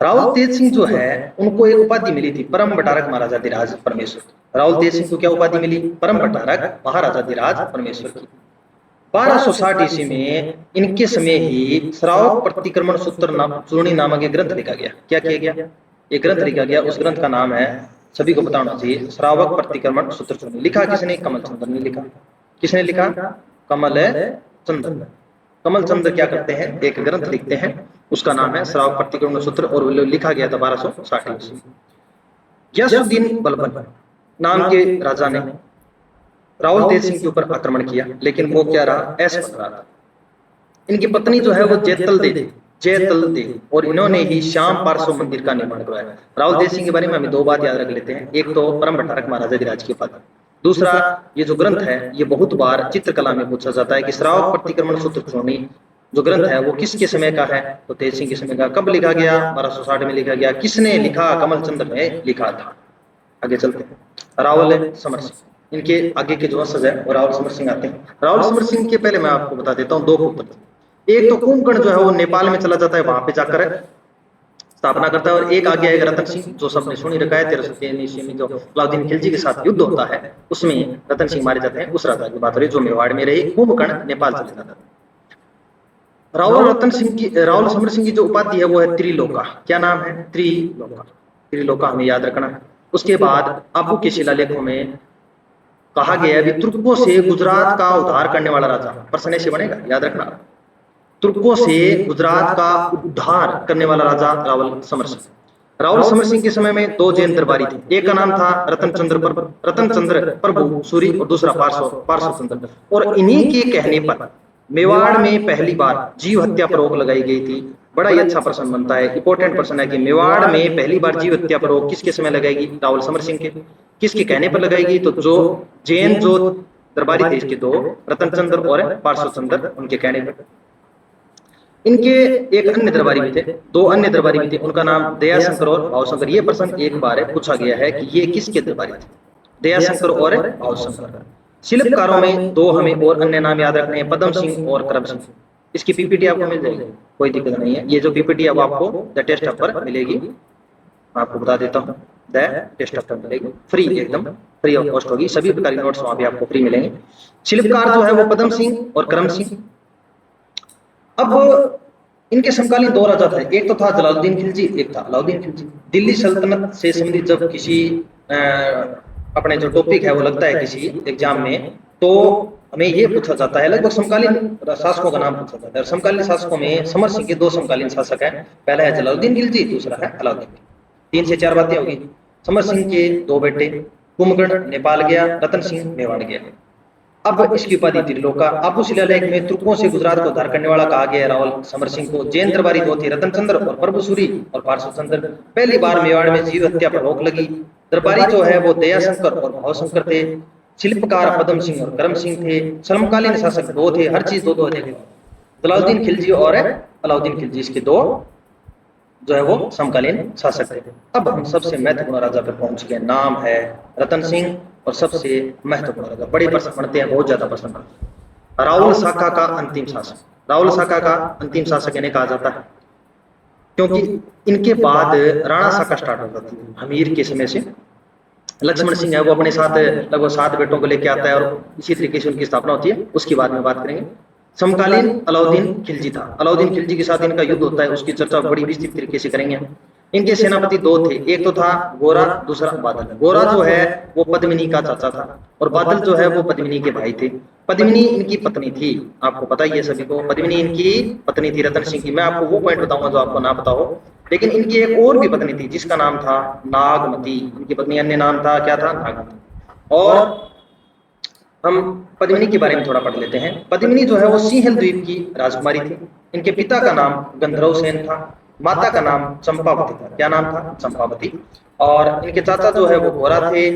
रावल तेज सिंह जो है उनको एक उपाधि मिली थी, परम बटारक महाराजाधिराज परमेश्वर। रावल तेज सिंह को क्या उपाधि मिली, परम बटारक महाराजाधिराज परमेश्वर की। 1260 ईस्वी में इनके समय ही श्रावक प्रतिक्रमण सूत्र चूर्णी नामक एक ग्रंथ लिखा गया। क्या किया गया, एक ग्रंथ लिखा गया। उस ग्रंथ का नाम है, सभी को पता होना चाहिए, श्रावक प्रतिक्रमण सूत्र चूर्णी। लिखा किसने, कमल चंद्र ने लिखा। किसने लिखा, कमल चंद्र। कमल चंद्र क्या करते हैं, एक ग्रंथ लिखते हैं, उसका नाम है श्रावक प्रतिक्रमण सूत्र, और लिखा गया था 1260 ईस्वी। गयासुद्दीन बलबन नाम के राजा ने रावल तेज सिंह के ऊपर आक्रमण किया, लेकिन वो क्या रहा, ऐसा बन रहा था। इनकी पत्नी जो है वो जैतल दे, और इन्होंने ही श्याम पार्श्व मंदिर का निर्माण करवाया। रावल तेज सिंह के बारे में हमें 2 बात याद रख लेते हैं। एक तो परम बटारक महाराजाधिराज की उपाधि, दूसरा ये जो ग्रंथ है ये बहुत बार चित्रकला में पूछा जाता है कि श्रावक प्रतिक्रमण सूत्र चूर्णी जो ग्रंथ है वो किसके समय का है? तो तेज सिंह के समय का। कब लिखा गया? 1260 में लिखा गया। किसने लिखा? कमल चंद्र ने लिखा था। आगे चलते हैं। रावल समर सिंह, इनके आगे के जो वंशज है वो रावल समर सिंह आते हैं। रावल समर सिंह के पहले मैं आपको बता देता हूँ दो पुत्र। एक तो कुंभकर्ण जो है वो नेपाल में चला जाता है, वहां पे जाकर स्थापना करता है, और एक आ गया एक रतन सिंह, जो सबने सुनी रखा है 1303 ईस्वी में जो अलाउद्दीन खिलजी के साथ युद्ध होता है उसमें रतन सिंह मारे जाते हैं। उस राजा की बात हो रही जो मेवाड़ में रही, कुंभकर्ण नेपाल चले जाता है। रावल समर सिंह की जो उपाधि है वो है त्रिलोका। क्या नाम है? त्रिलोका। त्रिलोका हमें याद रखना है। उसके बाद आबू के शिलालेखों में कहा गया है तुर्कों से गुजरात का उद्धार करने वाला राजा। प्रश्न से बनेगा, याद रखना। तुर्कों से गुजरात का उद्धार करने वाला राजा रावल समर सिंह। रावल समर सिंह के समय में दो जैन दरबारी थे। एक का नाम था रतन चंद्र प्रभु सूरी और दूसरा पार्श्व चंद्र। और इन्हीं के कहने पर मेवाड़ में पहली बार जीव हत्या पर रोक लगाई गई थी। बड़ा ही अच्छा प्रश्न बनता है, इंपॉर्टेंट प्रश्न है कि मेवाड़ में पहली बार जीव हत्या पर रोक किसके समय लगाएगी? रावल समर सिंह के। किसके कहने पर लगाएगी? तो जो जैन जो दरबारी थे इसके दो, रतन चंद्र और पार्श्व चंद्र, उनके कहने पर। इनके एक अन्य दरबारी भी थे, दो अन्य दरबारी भी थे, उनका नाम दयाशंकर और भावशंकर। ये प्रश्न एक बार पूछा गया है कि ये किसके दरबारी थे? दयाशंकर और भावशंकर। शिल्पकारों में दो हमें और अन्य नाम याद रखने हैं, पद्म सिंह और करम सिंह। इसकी पीपीटी आपको मिल जाएगी, कोई दिक्कत नहीं है। ये जो पीपीटी है वो आपको द टेस्ट हब पर मिलेगी। मैं आपको बता देता हूँ, द टेस्ट हब पर मिलेगी, फ्री, एकदम फ्री ऑफ कॉस्ट होगी। सभी प्रकार के नोट्स वहां भी आपको फ्री मिलेंगे। शिल्पकार जो है वो पद्म सिंह और करम सिंह। अब इनके समकालीन दो राजा थे, एक तो था जलालुद्दीन खिलजी, एक था अलाउद्दीन खिलजी। दिल्ली सल्तनत से संबंधित जब किसी अपने जो टॉपिक है वो लगता है किसी एग्जाम में, तो हमें ये पूछा जाता है, लगभग समकालीन शासकों का नाम पूछा जाता है। और समकालीन शासकों में समर सिंह के दो समकालीन शासक हैं, पहला है जलालुद्दीन खिलजी, दूसरा है अलाउद्दीन। 3 से 4 बातें होगी। समर सिंह के दो बेटे, कुंभकर्ण नेपाल गया, रतन सिंह मेवाड़ गया। अब इसकी उपाधि त्रिलोका। आबू शिलालेख में तुर्कों से गुजरात को उद्धार करने वाला कहा गया रावल समर सिंह को। जैन दरबारी दो थे, रतन चंद्र और प्रभुसूरी और पार्श्व चंद्र। पहली बार मेवाड़ में जीव हत्या पर रोक लगी। दरबारी जो है वो दयाशंकर और भावशंकर थे। शिल्पकार पद्म सिंह और करम सिंह थे। समकालीन शासक दो थे, हर चीज दो थे, जलालुद्दीन खिलजी और अलाउद्दीन खिलजी, इसके दो जो है वो समकालीन शासक थे। अब हम सबसे महत्वपूर्ण राजा पर पहुंच गए, नाम है रतन सिंह, और सबसे महत्वपूर्ण राजा। बड़े प्रश्न पढ़ते हैं, बहुत ज्यादा प्रश्न पढ़ते हैं। रावल शाखा का अंतिम शासक। रावल शाखा का अंतिम शासक इन्हें कहा जाता है, क्योंकि इनके बाद राणा शाखा स्टार्ट हो जाती है हमीर के समय से। लक्ष्मण सिंह है वो अपने साथ लगभग 7 बेटों को लेकर आता है, और इसी तरीके से उनकी स्थापना होती है, उसकी बाद में बात करेंगे। समकालीन अलाउद्दीन खिलजी था, अलाउद्दीन खिलजी के साथ इनका युद्ध होता है, उसकी चर्चा बड़ी विस्तृत तरीके से करेंगे। इनके सेनापति दो थे, एक तो था गोरा, दूसरा बादल। गोरा जो है वो पद्मिनी का चाचा था, और बादल जो है वो पद्मिनी के भाई थे। पद्मिनी इनकी पत्नी थी, आपको पता ही है सभी को, पद्मिनी इनकी पत्नी थी रतन सिंह की। मैं आपको वो पॉइंट बताऊंगा जो आपको ना पता हो। लेकिन इनकी एक और भी पत्नी थी जिसका नाम था नागमती। इनकी पत्नी अन्य नाम था, क्या था? नागमती। और हम पद्मिनी के बारे में थोड़ा पढ़ लेते हैं। पद्मिनी जो है वो सिंहल द्वीप की राजकुमारी थी। इनके पिता का नाम गंधर्व सेन था, माता का नाम चंपावती था। क्या नाम था? चंपावती। और इनके चाचा जो है वो गोरा थे।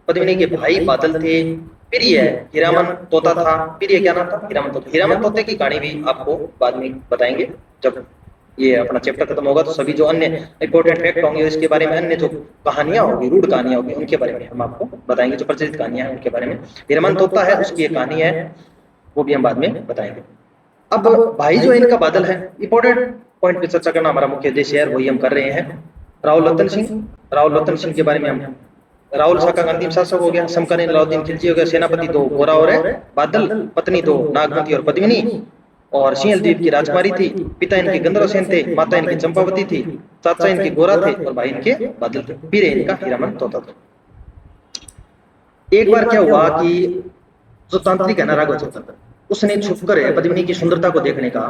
पद्मिनी के भाई बादल थे। प्रिय हीरामन तोता था। प्रिय क्या नाम था? हीरामन तोता। हीरामन तोते की कहानी भी आपको बाद में बताएंगे, जब ये अपना चैप्टर खत्म होगा तो सभी जो अन्य इंपॉर्टेंट फैक्ट होंगे इसके बारे में, अन्य जो कहानियां होगी, रूढ़ कहानियां होगी, उनके बारे में हम आपको बताएंगे, जो प्रचलित कहानियां हैं उनके बारे में। हीरामन तोता है, उसकी एक कहानी है, वो भी हम बाद में बताएंगे। अब भाई जो है इनका बादल है, इंपॉर्टेंट पॉइंट पे चर्चा करना हमारा मुख्य उद्देश्य है, वही हम कर रहे हैं। रावल रतन सिंह। रावल रतन सिंह के बारे में हम, रावल शाखा का अंतिम शासक हो गया। समकालीन अलाउद्दीन खिलजी हो गया। सेनापति दो गोरा और बादल, पत्नी दो नागमती और पद्मिनी, और सिंहल द्वीप की राजकुमारी थी। पिता इनके गंधर्व सेन थे, माता इनकी चंपावती थी, चाचा इनके गोरा थे, और भाई इनके बादल थे। फिर इनका हीरामन तोता था। एक बार क्या हुआ कि जो तांत्रिक है ना राघव, उसने छुपकर पद्मिनी की सुंदरता को देखने का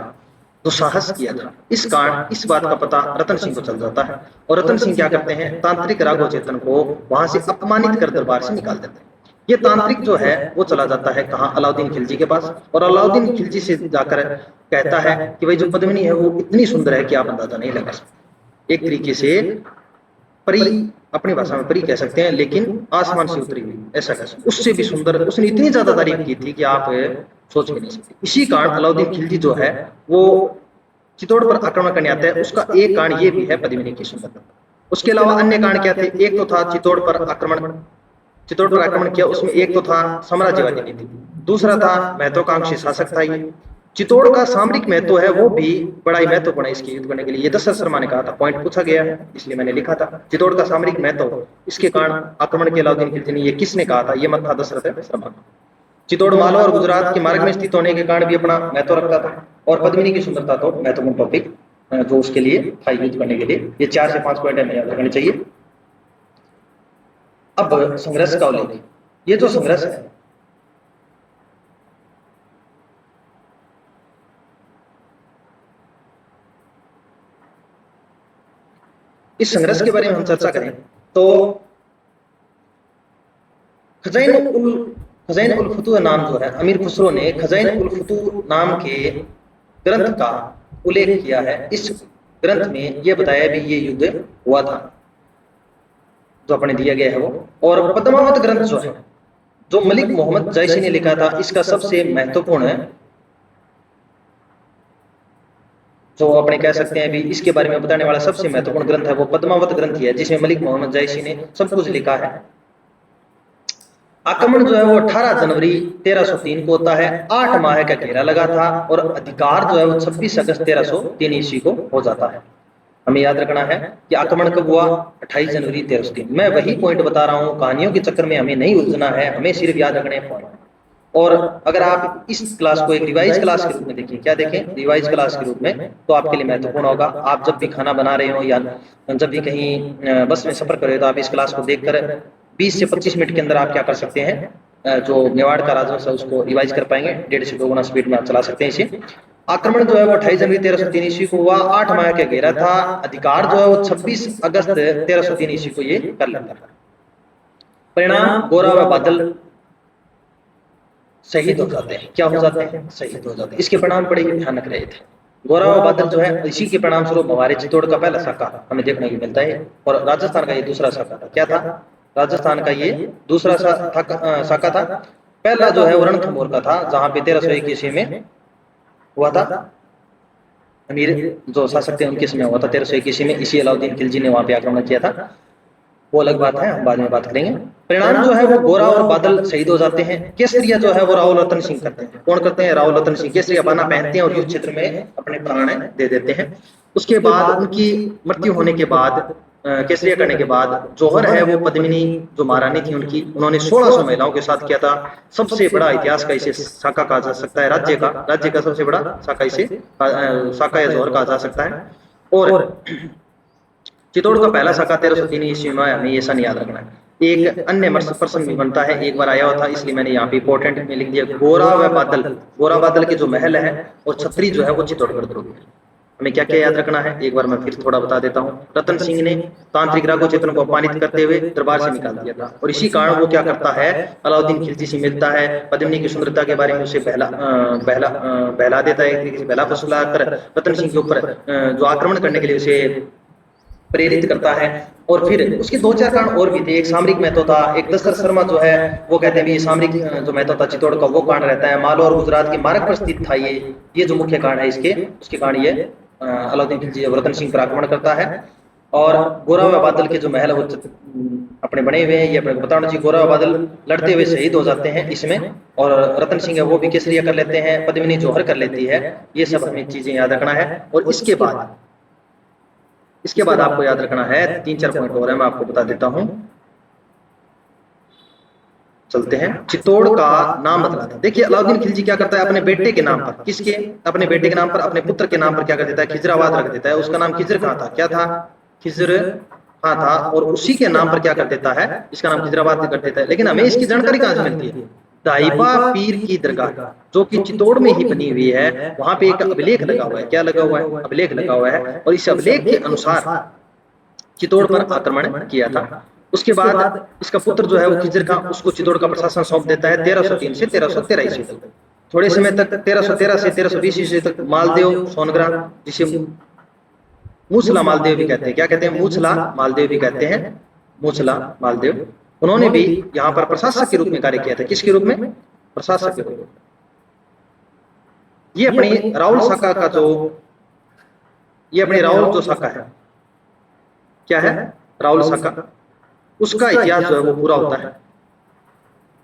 जो साहस किया था, इस कारण इस बात का पता रतन सिंह को चल जाता है, और रतन सिंह क्या करते हैं, तांत्रिक राघव चेतन को वहां से अपमानित कर दरबार से निकाल देते हैं। ये तांत्रिक जो है वो चला जाता है कहाँ? अलाउद्दीन खिलजी के पास, और अलाउद्दीन खिलजी से जाकर कहता है कि भाई जो पद्मिनी है वो इतनी सुंदर है कि आप अंदाजा नहीं लगा सकते। एक तरीके से परी, अपनी भाषा में परी कह सकते हैं, लेकिन आसमान से उतरी हुई, ऐसा कह सकते। उससे भी सुंदर, उसने इतनी ज्यादा तारीफ की थी कि आप सोच भी नहीं सकते। इसी कारण अलाउद्दीन खिलजी जो है वो चित्तौड़ पर आक्रमण करने आता है। उसका एक कारण ये भी है पद्मिनी की सुंदरता। उसके अलावा अन्य कारण क्या थे? एक तो था चित्तौड़ पर आक्रमण किया, उसमें एक तो था साम्राज्यवादी नीति, दूसरा था महत्वाकांक्षी शासक था ये। चित्तौड़ का सामरिक महत्व है वो भी बड़ा ही महत्वपूर्ण है इसके युद्ध करने के लिए। ये दशरथ शर्मा ने कहा था, पॉइंट पूछा गया है इसलिए मैंने लिखा था चित्तौड़ का सामरिक महत्व, इसके कारण आक्रमण के अलाउद्दीन खिलजी ने। ये किसने कहा था? ये मत था दशरथ शर्मा का। चित्तौड़ मालवा और गुजरात के मार्ग में स्थित होने के कारण भी अपना महत्व रखता था, और पद्मिनी की सुंदरता तो महत्वपूर्ण टॉपिक जो उसके लिए था युद्ध करने के लिए। ये 4 से 5 पॉइंट हमें याद रखने चाहिए। अब संघर्ष का उल्लेख, ये जो संघर्ष है इस संघर्ष के बारे में हम चर्चा करें तो खज़ाइन उल फतूह नाम जो है, अमीर खुसरो ने खज़ाइन उल फतूह नाम के ग्रंथ का उल्लेख किया है। इस ग्रंथ में यह बताया भी ये युद्ध हुआ था जो अपने दिया गया है वो। और पद्मावत ग्रंथ जो है, जो मलिक मोहम्मद जायसी ने लिखा था, इसका सबसे महत्वपूर्ण है, जो अपने कह सकते हैं भी इसके बारे में बताने वाला सबसे महत्वपूर्ण ग्रंथ है वो पद्मावत ग्रंथ ही है, जिसमें मलिक मोहम्मद जायसी ने सब कुछ लिखा है। आक्रमण जो है वो 18 जनवरी 1303 को होता है। 8 माह का घेरा लगा था और अधिकार जो है वो 26 अगस्त 1303 ईस्वी को हो जाता है। हमें याद रखना है कि आक्रमण कब हुआ? 28 जनवरी 1303। मैं वही पॉइंट बता रहा हूँ, कहानियों के चक्कर में हमें नहीं उलझना है, हमें सिर्फ याद रखने हैं पॉइंट। और अगर आप इस क्लास को एक रिवाइज क्लास के रूप में देखें, क्या देखें? रिवाइज क्लास के रूप में, तो आपके लिए महत्वपूर्ण होगा। आप जब भी खाना बना रहे हो या जब भी कहीं बस में सफर कर रहे हो तो आप इस क्लास को देखकर 20 से 25 मिनट के अंदर आप क्या कर सकते हैं, जो मेवाड़ का राजवंश है उसको रिवाइज कर पाएंगे। 1.5 से 2 गुना स्पीड में आप चला सकते हैं इसे। आक्रमण जो है वो 28 जनवरी 1303 ईस्वी को हुआ। 8 माह का घेरा था। अधिकार जो है वो 26 अगस्त 1303 ईस्वी को ये कर लेता है। परिणाम, गोरा व बादल शहीद हो जाते हैं। क्या हो जाते हैं? शहीद हो जाते हैं। इसके परिणाम बड़े ही भयानक रहे थे। गोरा व बादल जो है, इसी के परिणाम स्वरूप हमारे चित्तौड़ का पहला साका हमें देखने को मिलता है, और राजस्थान का ये दूसरा साका था। क्या था? राजस्थान का ये दूसरा साका था। पहला जो है वो रणथंभौर का था, जहां पे 1301 ईस्वी में हुआ था। अमीर जो शासक थे उनके समय हुआ था 1301 ईस्वी में। इसी अलाउद्दीन खिलजी ने वहां पे आक्रमण किया था, वो अलग बात है, हम बाद में बात करेंगे। परिणाम जो है वो गोरा और बादल शहीद हो जाते हैं। केसरिया जो है वो राव रतन सिंह करते हैं। कौन करते हैं? राव रतन सिंह। केसरिया बना पहनते हैं और युद्ध क्षेत्र में अपने प्राण दे देते हैं। उसके बाद उनकी मृत्यु होने के बाद, केसरिया करने के बाद, जौहर है वो पद्मिनी जो महारानी थी उनकी, उन्होंने 1600 महिलाओं के साथ किया था। सबसे बड़ा इतिहास का इसे साका कहा जा सकता है, राज्य का सबसे बड़ा साका इसे साका या जौहर कहा जा सकता है। और चित्तौड़ का पहला साका 1303 ईस्वी में, हमें ऐसा नहीं याद रखना है। एक अन्य प्रसंग भी बनता है, एक बार आया हुआ था, इसलिए मैंने यहाँ पे इंपॉर्टेंट में लिख दिया। गोरा व बादल, गोरा बादल के जो महल है और छतरी जो है वो चित्तौड़गढ़ दुर्ग है। हमें क्या क्या याद रखना है, एक बार मैं फिर थोड़ा बता देता हूँ। रतन सिंह ने तांत्रिक राघव चेतन को अपमानित करते हुए दरबार से निकाल दिया था, और इसी कारण वो क्या करता है, अलाउद्दीन खिलजी से मिलता है, पद्मिनी की सुंदरता के बारे में उसे बहला देता है, बहला फुसला कर रतन सिंह के ऊपर जो आक्रमण करने के लिए उसे प्रेरित करता है। और फिर उसके 2-4 कारण और भी थे। एक सामरिक महत्व था, एक दशरथ शर्मा जो है वो कहते हैं भी सामरिक जो महत्व था चित्तौड़ का वो कारण रहता है। मालवा और गुजरात के मार्ग पर स्थित था ये जो मुख्य कारण है इसके, उसके कारण ये अलाउद्दीन खिलजी रतन सिंह पर आक्रमण करता है। और गोरा व बादल के जो महल है वो अपने बने हुए हैं, ये अपने को बताना चाहिए। गोरा व बादल लड़ते हुए शहीद हो जाते हैं इसमें, और रतन सिंह है वो भी केसरिया कर लेते हैं, पद्मिनी जौहर कर लेती है। ये सब हमें चीजें याद रखना है। और इसके बाद आपको याद रखना है 3-4 पॉइंट और है, मैं आपको बता देता हूं। चलते हैं। चित्तौड़ का नाम बदला था। देखिए अलाउद्दीन खिलजी क्या करता है, अपने बेटे के नाम पर, किसके? अपने बेटे के नाम पर, अपने पुत्र के नाम पर क्या कर देता है, खिजराबाद रख देता है। उसका नाम खिजर खां था। क्या था? खिजर खां था। और उसी के नाम पर क्या कर देता है, इसका नाम खिजराबाद कर देता है। लेकिन हमें इसकी जानकारी कहां से मिलती है? दाइबा पीर की दरगाह जो कि चित्तौड़ में ही बनी हुई है, वहां पे एक अभिलेख लगा हुआ है। क्या लगा हुआ है? अभिलेख लगा हुआ है। और इस अभिलेख के अनुसार चित्तौड़ पर आक्रमण किया था। उसके बाद इसका पुत्र जो है वो खिजर खां, उसको चित्तौड़ का प्रशासन सौंप देता है 1303 से 1313 ईस्वी तक। थोड़े समय तक 1313 से 1320 ईस्वी तक मालदेव सोनग्रा, जिसे मूछला मालदेव भी कहते हैं, क्या कहते हैं? मूछला मालदेव भी कहते हैं, मूछला मालदेव, उन्होंने भी यहाँ पर प्रशासक के रूप में कार्य किया था। किसके रूप में? प्रशासक के रूप में। ये अपनी राहुल शाखा का जो, ये अपनी राहुल जो शाखा है, क्या है, राहुल शाखा, उसका इतिहास जो है वो पूरा होता है।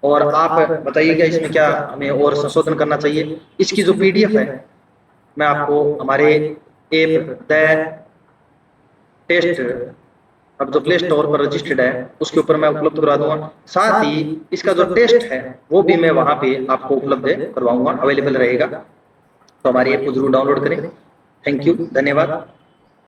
और आप बताइएगा इसमें क्या हमें और संशोधन करना चाहिए। इसकी जो पीडीएफ है मैं आपको हमारे ऐप द टेस्ट, अब जो प्ले स्टोर पर रजिस्टर्ड है उसके ऊपर मैं उपलब्ध करवा दूंगा। साथ ही इसका जो टेस्ट है वो भी मैं वहां पे आपको उपलब्ध करवाऊंगा, अवेलेबल रहेगा। तो हमारी ऐप को जरूर डाउनलोड करें। थैंक यू, धन्यवाद।